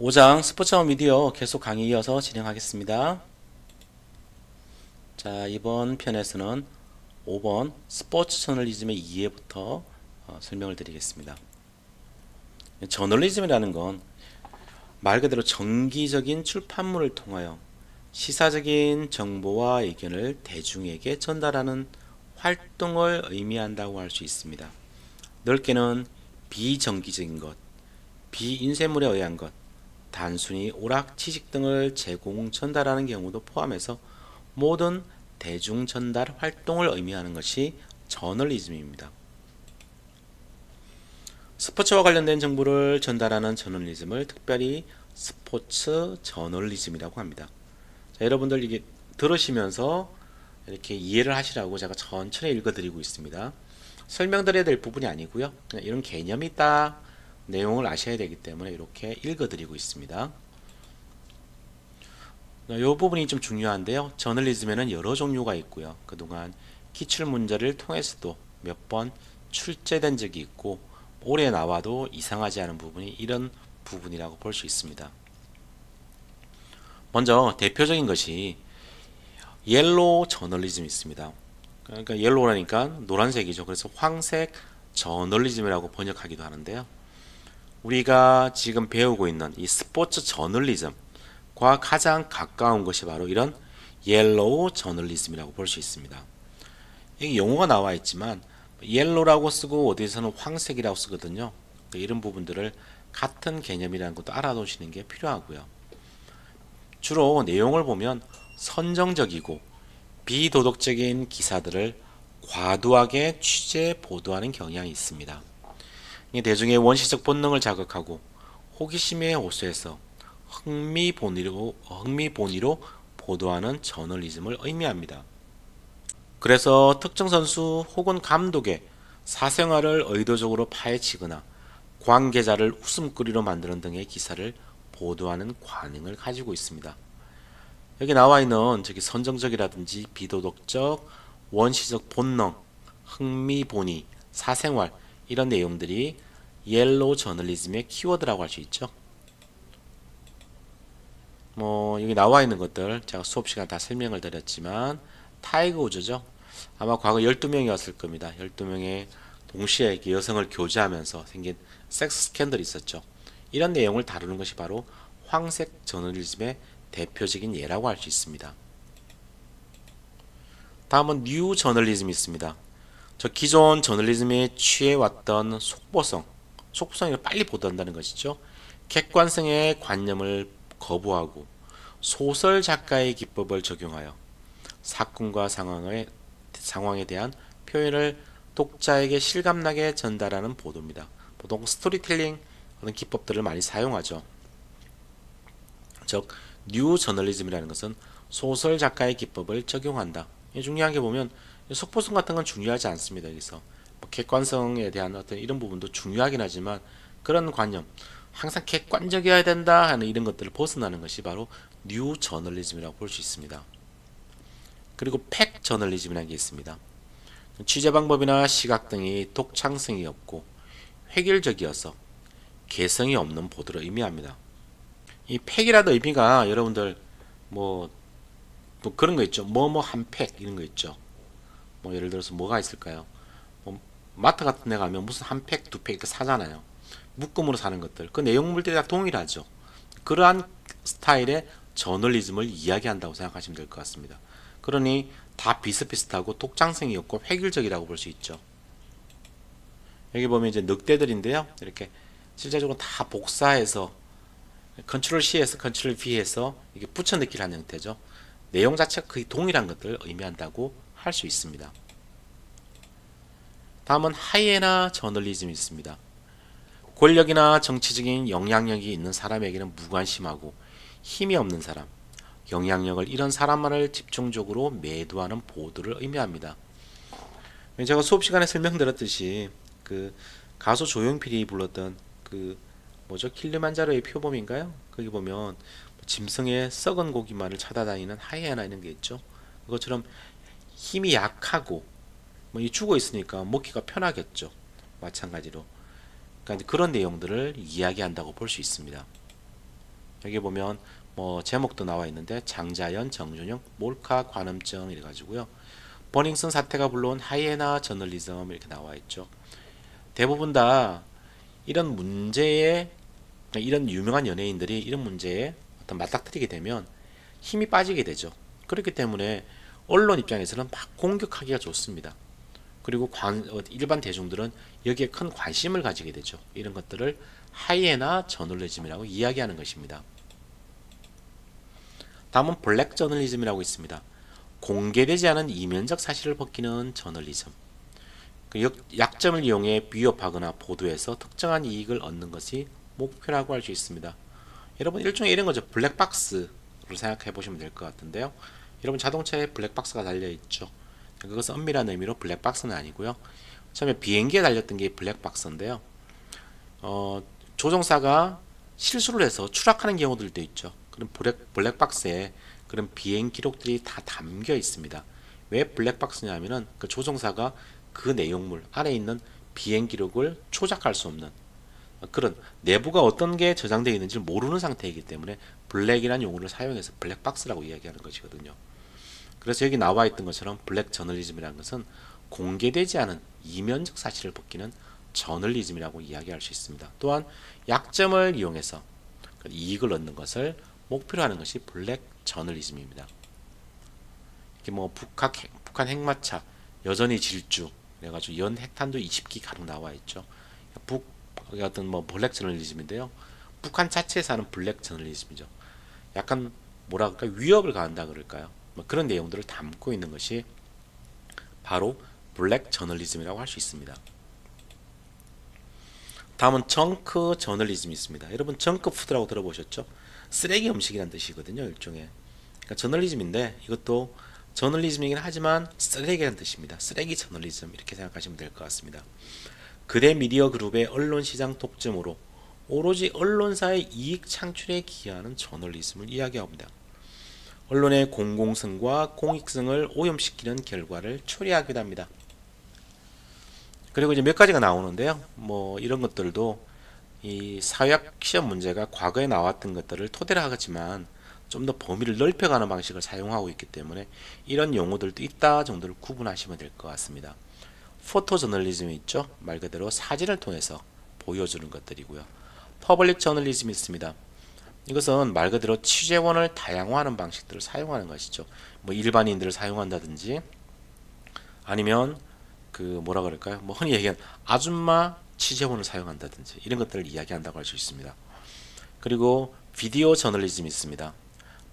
5장 스포츠와 미디어 계속 강의 이어서 진행하겠습니다. 자, 이번 편에서는 5번 스포츠 저널리즘의 이해부터 설명을 드리겠습니다. 저널리즘이라는 건 말 그대로 정기적인 출판물을 통하여 시사적인 정보와 의견을 대중에게 전달하는 활동을 의미한다고 할 수 있습니다. 넓게는 비정기적인 것, 비인쇄물에 의한 것, 단순히 오락, 지식 등을 제공, 전달하는 경우도 포함해서 모든 대중 전달 활동을 의미하는 것이 저널리즘입니다. 스포츠와 관련된 정보를 전달하는 저널리즘을 특별히 스포츠 저널리즘이라고 합니다. 자, 여러분들 이게 들으시면서 이렇게 이해를 하시라고 제가 천천히 읽어드리고 있습니다. 설명드려야 될 부분이 아니고요. 그냥 이런 개념이 있다, 내용을 아셔야 되기 때문에 이렇게 읽어드리고 있습니다. 이 부분이 좀 중요한데요. 저널리즘에는 여러 종류가 있고요. 그동안 기출문제를 통해서도 몇 번 출제된 적이 있고 올해 나와도 이상하지 않은 부분이 이런 부분이라고 볼 수 있습니다. 먼저 대표적인 것이 옐로우 저널리즘이 있습니다. 그러니까 옐로우라니까 노란색이죠. 그래서 황색 저널리즘이라고 번역하기도 하는데요. 우리가 지금 배우고 있는 이 스포츠 저널리즘과 가장 가까운 것이 바로 이런 옐로우 저널리즘이라고 볼 수 있습니다. 여기 용어가 나와 있지만 옐로우라고 쓰고 어디서는 황색이라고 쓰거든요. 이런 부분들을 같은 개념이라는 것도 알아두시는 게 필요하고요. 주로 내용을 보면 선정적이고 비도덕적인 기사들을 과도하게 취재 보도하는 경향이 있습니다. 대중의 원시적 본능을 자극하고 호기심에 호소해서 흥미본위로 보도하는 저널리즘을 의미합니다. 그래서 특정 선수 혹은 감독의 사생활을 의도적으로 파헤치거나 관계자를 웃음거리로 만드는 등의 기사를 보도하는 관행을 가지고 있습니다. 여기 나와 있는 선정적이라든지 비도덕적, 원시적 본능, 흥미본의, 사생활 이런 내용들이 옐로우 저널리즘의 키워드라고 할 수 있죠. 여기 나와 있는 것들 제가 수업 시간 다 설명을 드렸지만 타이거 우즈죠. 아마 과거 12명이었을 겁니다. 12명의 동시에 여성을 교제하면서 생긴 섹스 스캔들이 있었죠. 이런 내용을 다루는 것이 바로 황색 저널리즘의 대표적인 예라고 할 수 있습니다. 다음은 뉴 저널리즘이 있습니다. 저 기존 저널리즘에 취해왔던 속보성을 빨리 보도한다는 것이죠. 객관성의 관념을 거부하고 소설 작가의 기법을 적용하여 사건과 상황에 대한 표현을 독자에게 실감나게 전달하는 보도입니다. 보통 스토리텔링 그런 기법들을 많이 사용하죠. 즉, 뉴 저널리즘이라는 것은 소설 작가의 기법을 적용한다. 중요한 게 보면 속보성 같은 건 중요하지 않습니다. 여기서 객관성에 대한 어떤 이런 부분도 중요하긴 하지만 그런 관념, 항상 객관적이어야 된다 하는 이런 것들을 벗어나는 것이 바로 뉴 저널리즘이라고 볼 수 있습니다. 그리고 팩 저널리즘이라는 게 있습니다. 취재 방법이나 시각 등이 독창성이 없고 획일적이어서 개성이 없는 보도를 의미합니다. 이 팩이라는 의미가 여러분들 뭐 그런 거 있죠. 뭐뭐 한 팩 이런 거 있죠. 예를 들어서 뭐가 있을까요? 마트 같은 데 가면 무슨 한 팩, 두 팩 이렇게 사잖아요. 묶음으로 사는 것들. 그 내용물들이 다 동일하죠. 그러한 스타일의 저널리즘을 이야기한다고 생각하시면 될 것 같습니다. 그러니 다 비슷비슷하고 독창성이 없고 획일적이라고 볼 수 있죠. 여기 보면 이제 늑대들인데요. 이렇게 실제적으로 다 복사해서 컨트롤 C에서 컨트롤 V해서 이게 붙여넣기를 하는 형태죠. 내용 자체가 거의 동일한 것들을 의미한다고 할 수 있습니다. 다음은 하이에나 저널리즘이 있습니다. 권력이나 정치적인 영향력이 있는 사람에게는 무관심하고 힘이 없는 사람, 영향력을 잃은 사람만을 집중적으로 매도하는 보도를 의미합니다. 제가 수업 시간에 설명드렸듯이 그 가수 조용필이 불렀던 그 뭐죠? 킬리만자로의 표범인가요? 거기 보면 짐승의 썩은 고기만을 찾아다니는 하이에나 이런 게 있죠. 그것처럼 힘이 약하고 죽어 있으니까 먹기가 편하겠죠. 마찬가지로 그러니까 그런 내용들을 이야기한다고 볼 수 있습니다. 여기 보면 뭐 제목도 나와 있는데 장자연, 정준영, 몰카 관음증 이래가지고요. 버닝썬 사태가 불러온 하이에나 저널리즘 이렇게 나와 있죠. 대부분 다 이런 문제에 이런 유명한 연예인들이 이런 문제에 어떤 맞닥뜨리게 되면 힘이 빠지게 되죠. 그렇기 때문에 언론 입장에서는 막 공격하기가 좋습니다. 그리고 일반 대중들은 여기에 큰 관심을 가지게 되죠. 이런 것들을 하이에나 저널리즘이라고 이야기하는 것입니다. 다음은 블랙 저널리즘이라고 있습니다. 공개되지 않은 이면적 사실을 벗기는 저널리즘. 약점을 이용해 비협하거나 보도해서 특정한 이익을 얻는 것이 목표라고 할 수 있습니다. 여러분 일종의 이런 거죠. 블랙박스로 생각해 보시면 될 것 같은데요. 여러분 자동차에 블랙박스가 달려있죠. 그것은 엄밀한 의미로 블랙박스는 아니고요. 처음에 비행기에 달렸던 게 블랙박스인데요. 조종사가 실수를 해서 추락하는 경우들도 있죠. 그럼 블랙박스에 그런 비행 기록들이 다 담겨 있습니다. 왜 블랙박스냐면은 그 조종사가 그 내용물 안에 있는 비행 기록을 조작할 수 없는 그런 내부가 어떤 게 저장되어 있는지 모르는 상태이기 때문에 블랙이라는 용어를 사용해서 블랙박스라고 이야기하는 것이거든요. 그래서 여기 나와 있던 것처럼 블랙 저널리즘이라는 것은 공개되지 않은 이면적 사실을 벗기는 저널리즘이라고 이야기할 수 있습니다. 또한 약점을 이용해서 이익을 얻는 것을 목표로 하는 것이 블랙 저널리즘입니다. 이게 뭐 북한 핵마차 여전히 질주 그래가지고 연 핵탄두 20기 가량 나와 있죠. 어떤 뭐 블랙 저널리즘인데요. 북한 자체에서 하는 블랙 저널리즘이죠. 약간 뭐라 그럴까 위협을 가한다 그럴까요? 뭐 그런 내용들을 담고 있는 것이 바로 블랙 저널리즘이라고 할 수 있습니다. 다음은 정크 저널리즘이 있습니다. 여러분 정크 푸드라고 들어보셨죠? 쓰레기 음식이라는 뜻이거든요. 일종의 그러니까 저널리즘인데 이것도 저널리즘이긴 하지만 쓰레기라는 뜻입니다. 쓰레기 저널리즘 이렇게 생각하시면 될 것 같습니다. 그대 미디어 그룹의 언론시장 독점으로 오로지 언론사의 이익 창출에 기여하는 저널리즘을 이야기합니다. 언론의 공공성과 공익성을 오염시키는 결과를 초래하기도 합니다. 그리고 이제 몇 가지가 나오는데요. 뭐 이런 것들도 이 사회학 시험 문제가 과거에 나왔던 것들을 토대로 하겠지만 좀 더 범위를 넓혀가는 방식을 사용하고 있기 때문에 이런 용어들도 있다 정도를 구분하시면 될 것 같습니다. 포토 저널리즘이 있죠. 말 그대로 사진을 통해서 보여주는 것들이고요. 퍼블릭 저널리즘이 있습니다. 이것은 말 그대로 취재원을 다양화하는 방식들을 사용하는 것이죠. 뭐 일반인들을 사용한다든지 아니면 그 뭐라 그럴까요? 뭐 흔히 얘기하는 아줌마 취재원을 사용한다든지 이런 것들을 이야기한다고 할 수 있습니다. 그리고 비디오 저널리즘이 있습니다.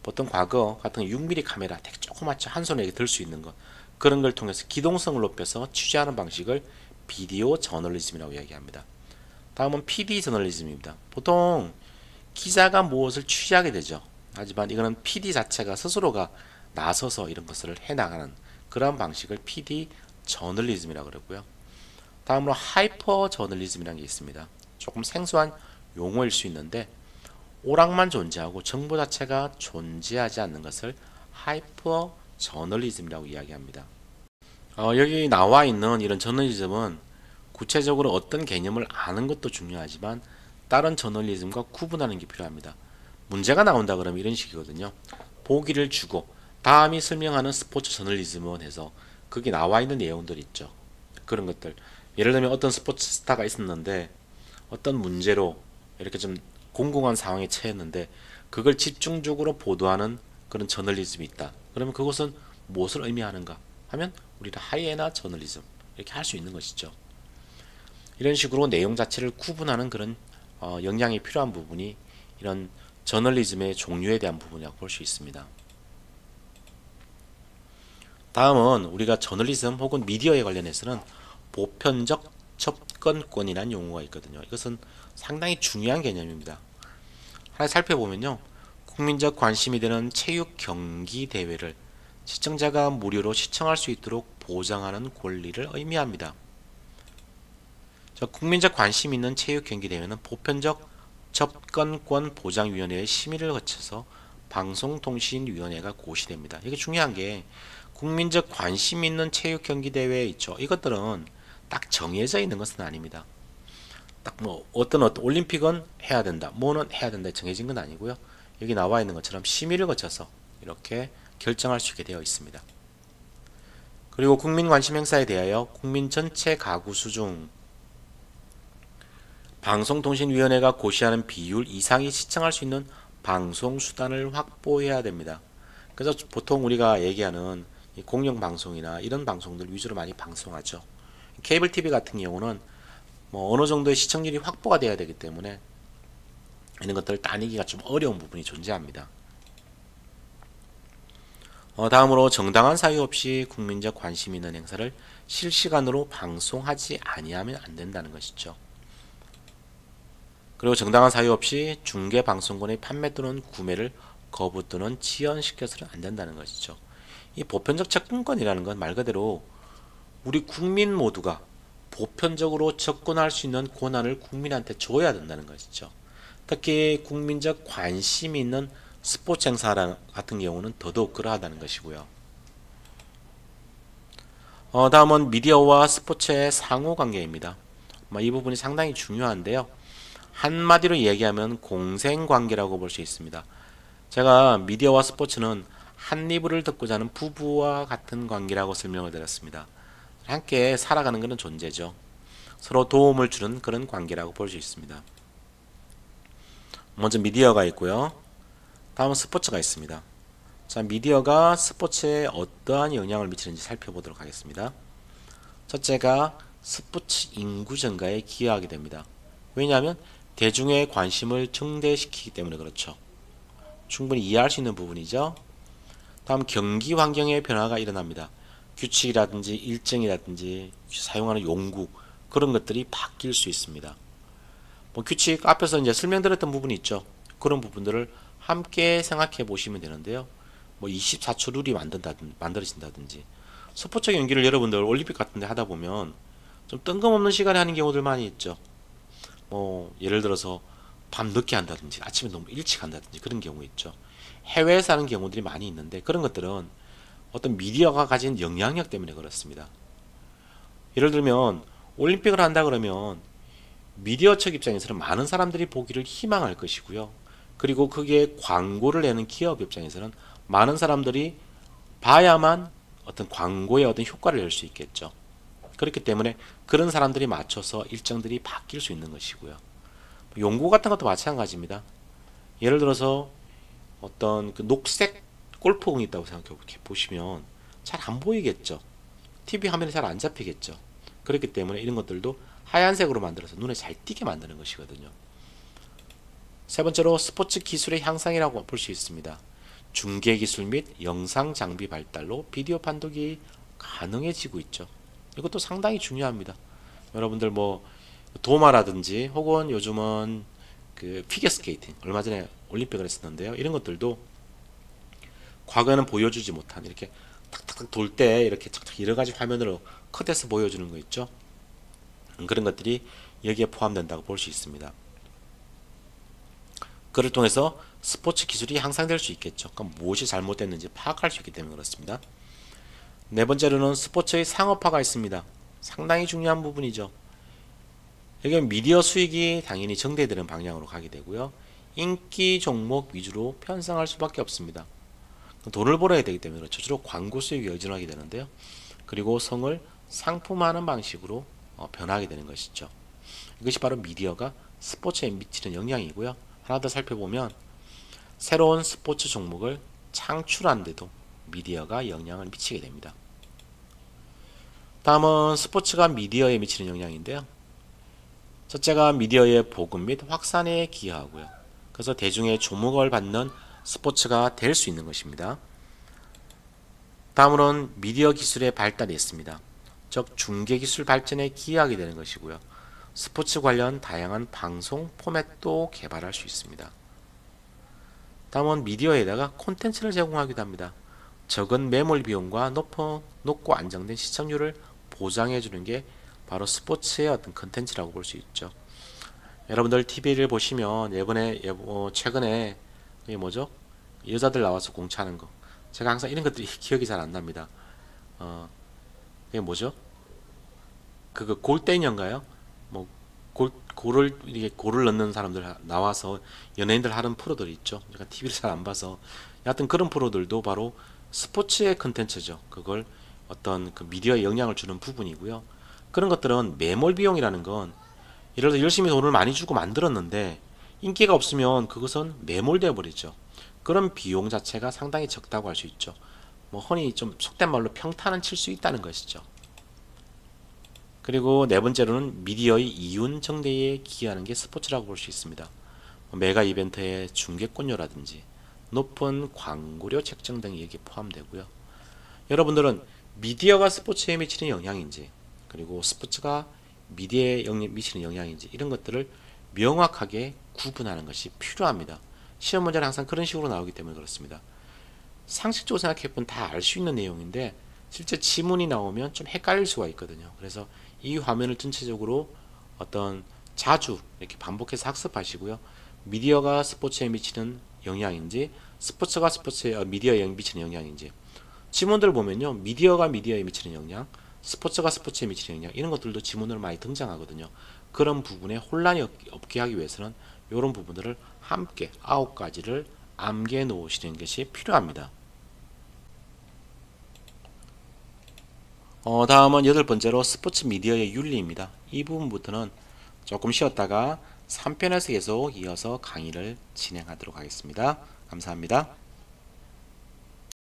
보통 과거 같은 6mm 카메라 되게 조그맣죠. 한 손에 들 수 있는 것 그런 걸 통해서 기동성을 높여서 취재하는 방식을 비디오 저널리즘이라고 이야기합니다. 다음은 PD 저널리즘입니다. 보통 기자가 무엇을 취재하게 되죠. 하지만 이거는 PD 자체가 스스로가 나서서 이런 것을 해나가는 그런 방식을 PD 저널리즘이라고 그러고요. 다음으로 하이퍼 저널리즘이라는 게 있습니다. 조금 생소한 용어일 수 있는데 오락만 존재하고 정보 자체가 존재하지 않는 것을 하이퍼 저널리즘이라고 이야기합니다. 여기 나와 있는 이런 저널리즘은 구체적으로 어떤 개념을 아는 것도 중요하지만 다른 저널리즘과 구분하는 게 필요합니다. 문제가 나온다 그러면 이런 식이거든요. 보기를 주고 다음이 설명하는 스포츠 저널리즘은 해서 거기 나와 있는 내용들 있죠. 그런 것들 예를 들면 어떤 스포츠 스타가 있었는데 어떤 문제로 이렇게 좀 공공한 상황에 처했는데 그걸 집중적으로 보도하는 그런 저널리즘이 있다. 그러면 그것은 무엇을 의미하는가 하면 우리가 하이에나 저널리즘 이렇게 할 수 있는 것이죠. 이런 식으로 내용 자체를 구분하는 그런 역량이 필요한 부분이 이런 저널리즘의 종류에 대한 부분이라고 볼 수 있습니다. 다음은 우리가 저널리즘 혹은 미디어에 관련해서는 보편적 접근권이라는 용어가 있거든요. 이것은 상당히 중요한 개념입니다. 하나 살펴보면요. 국민적 관심이 되는 체육 경기 대회를 시청자가 무료로 시청할 수 있도록 보장하는 권리를 의미합니다. 국민적 관심 있는 체육 경기 대회는 보편적 접근권 보장위원회의 심의를 거쳐서 방송통신위원회가 고시됩니다. 이게 중요한 게 국민적 관심 있는 체육 경기 대회 있죠. 이것들은 딱 정해져 있는 것은 아닙니다. 딱 뭐 어떤 올림픽은 해야 된다, 뭐는 해야 된다 정해진 건 아니고요. 여기 나와 있는 것처럼 심의를 거쳐서 이렇게 결정할 수 있게 되어 있습니다. 그리고 국민 관심 행사에 대하여 국민 전체 가구 수 중 방송통신위원회가 고시하는 비율 이상이 시청할 수 있는 방송 수단을 확보해야 됩니다. 그래서 보통 우리가 얘기하는 공영방송이나 이런 방송들 위주로 많이 방송하죠. 케이블 TV 같은 경우는 뭐 어느 정도의 시청률이 확보가 돼야 되기 때문에 이런 것들을 따내기가 좀 어려운 부분이 존재합니다. 다음으로 정당한 사유 없이 국민적 관심 있는 행사를 실시간으로 방송하지 아니하면 안 된다는 것이죠. 그리고 정당한 사유 없이 중계방송권의 판매 또는 구매를 거부 또는 지연시켜서는 안 된다는 것이죠. 이 보편적 접근권이라는 건 말 그대로 우리 국민 모두가 보편적으로 접근할 수 있는 권한을 국민한테 줘야 된다는 것이죠. 특히 국민적 관심이 있는 스포츠 행사 같은 경우는 더더욱 그러하다는 것이고요. 다음은 미디어와 스포츠의 상호관계입니다. 이 부분이 상당히 중요한데요. 한마디로 얘기하면 공생관계라고 볼 수 있습니다. 제가 미디어와 스포츠는 한 이불을 덮고 자는 부부와 같은 관계라고 설명을 드렸습니다. 함께 살아가는 그런 존재죠. 서로 도움을 주는 그런 관계라고 볼 수 있습니다. 먼저 미디어가 있고요. 다음은 스포츠가 있습니다. 자, 미디어가 스포츠에 어떠한 영향을 미치는지 살펴보도록 하겠습니다. 첫째가 스포츠 인구 증가에 기여하게 됩니다. 왜냐하면 대중의 관심을 증대시키기 때문에 그렇죠. 충분히 이해할 수 있는 부분이죠. 다음 경기 환경의 변화가 일어납니다. 규칙이라든지 일정이라든지 사용하는 용구 그런 것들이 바뀔 수 있습니다. 규칙 앞에서 이제 설명드렸던 부분이 있죠. 그런 부분들을 함께 생각해 보시면 되는데요. 24초 룰이 만들어진다든지 스포츠 경기를 여러분들 올림픽 같은 데 하다 보면 좀 뜬금없는 시간에 하는 경우들 많이 있죠. 예를 들어서 밤 늦게 한다든지 아침에 너무 일찍 한다든지 그런 경우 있죠. 해외에서 하는 경우들이 많이 있는데 그런 것들은 어떤 미디어가 가진 영향력 때문에 그렇습니다. 예를 들면 올림픽을 한다 그러면 미디어 측 입장에서는 많은 사람들이 보기를 희망할 것이고요. 그리고 그게 광고를 내는 기업 입장에서는 많은 사람들이 봐야만 어떤 광고의 어떤 효과를 낼 수 있겠죠. 그렇기 때문에 그런 사람들이 맞춰서 일정들이 바뀔 수 있는 것이고요. 용고 같은 것도 마찬가지입니다. 예를 들어서 어떤 그 녹색 골프공이 있다고 생각해 보시면 잘 안 보이겠죠. TV 화면에 잘 안 잡히겠죠. 그렇기 때문에 이런 것들도 하얀색으로 만들어서 눈에 잘 띄게 만드는 것이거든요. 세 번째로 스포츠 기술의 향상이라고 볼 수 있습니다. 중계 기술 및 영상 장비 발달로 비디오 판독이 가능해지고 있죠. 이것도 상당히 중요합니다. 여러분들 도마라든지 혹은 요즘은 그 피겨스케이팅 얼마 전에 올림픽을 했었는데요. 이런 것들도 과거에는 보여주지 못한 이렇게 탁탁탁 돌 때 이렇게 착착 여러 가지 화면으로 컷해서 보여주는 거 있죠. 그런 것들이 여기에 포함된다고 볼 수 있습니다. 그를 통해서 스포츠 기술이 향상될 수 있겠죠. 그럼 무엇이 잘못됐는지 파악할 수 있기 때문에 그렇습니다. 네 번째로는 스포츠의 상업화가 있습니다. 상당히 중요한 부분이죠. 여기는 미디어 수익이 당연히 증대되는 방향으로 가게 되고요. 인기 종목 위주로 편성할 수밖에 없습니다. 돈을 벌어야 되기 때문에 그렇죠. 주로 광고 수익에 의존하게 되는데요. 그리고 성을 상품화하는 방식으로 변하게 되는 것이죠. 이것이 바로 미디어가 스포츠에 미치는 영향이고요. 하나 더 살펴보면 새로운 스포츠 종목을 창출하는 데도 미디어가 영향을 미치게 됩니다. 다음은 스포츠가 미디어에 미치는 영향인데요. 첫째가 미디어의 보급 및 확산에 기여하고요. 그래서 대중의 주목을 받는 스포츠가 될 수 있는 것입니다. 다음으로는 미디어 기술의 발달이 있습니다. 즉 중계기술 발전에 기여하게 되는 것이고요. 스포츠 관련 다양한 방송 포맷도 개발할 수 있습니다. 다음은 미디어에다가 콘텐츠를 제공하기도 합니다. 적은 매몰 비용과 높고 안정된 시청률을 보장해주는 게 바로 스포츠의 어떤 콘텐츠라고 볼 수 있죠. 여러분들 TV를 보시면 최근에 이게 뭐죠? 여자들 나와서 공차하는 거. 제가 항상 이런 것들이 기억이 잘 안 납니다. 이게 뭐죠? 그거 골대녀인가요? 골을 넣는 사람들 나와서 연예인들 하는 프로들 있죠. 제가 TV를 잘 안 봐서 여하튼 그런 프로들도 바로 스포츠의 컨텐츠죠. 그걸 어떤 그 미디어에 영향을 주는 부분이고요. 그런 것들은 매몰 비용이라는 건 예를 들어 열심히 돈을 많이 주고 만들었는데 인기가 없으면 그것은 매몰되어 버리죠. 그런 비용 자체가 상당히 적다고 할 수 있죠. 뭐 흔히 좀 속된 말로 평탄은 칠 수 있다는 것이죠. 그리고 네 번째로는 미디어의 이윤 증대에 기여하는 게 스포츠라고 볼 수 있습니다. 메가 이벤트의 중계권료라든지 높은 광고료 책정 등이 여기에 포함되고요. 여러분들은 미디어가 스포츠에 미치는 영향인지 그리고 스포츠가 미디어에 미치는 영향인지 이런 것들을 명확하게 구분하는 것이 필요합니다. 시험 문제는 항상 그런 식으로 나오기 때문에 그렇습니다. 상식적으로 생각해보면 다 알 수 있는 내용인데 실제 지문이 나오면 좀 헷갈릴 수가 있거든요. 그래서 이 화면을 전체적으로 어떤 자주 이렇게 반복해서 학습하시고요. 미디어가 스포츠에 미치는 영향인지 스포츠가 미디어에 미치는 영향인지 지문들 보면요. 미디어가 미디어에 미치는 영향, 스포츠가 스포츠에 미치는 영향 이런 것들도 지문으로 많이 등장하거든요. 그런 부분에 혼란이 없게 하기 위해서는 이런 부분들을 함께 9가지를 암기해 놓으시는 것이 필요합니다. 다음은 8번째로 스포츠 미디어의 윤리입니다. 이 부분부터는 조금 쉬었다가 3편에서 계속 이어서 강의를 진행하도록 하겠습니다. 감사합니다.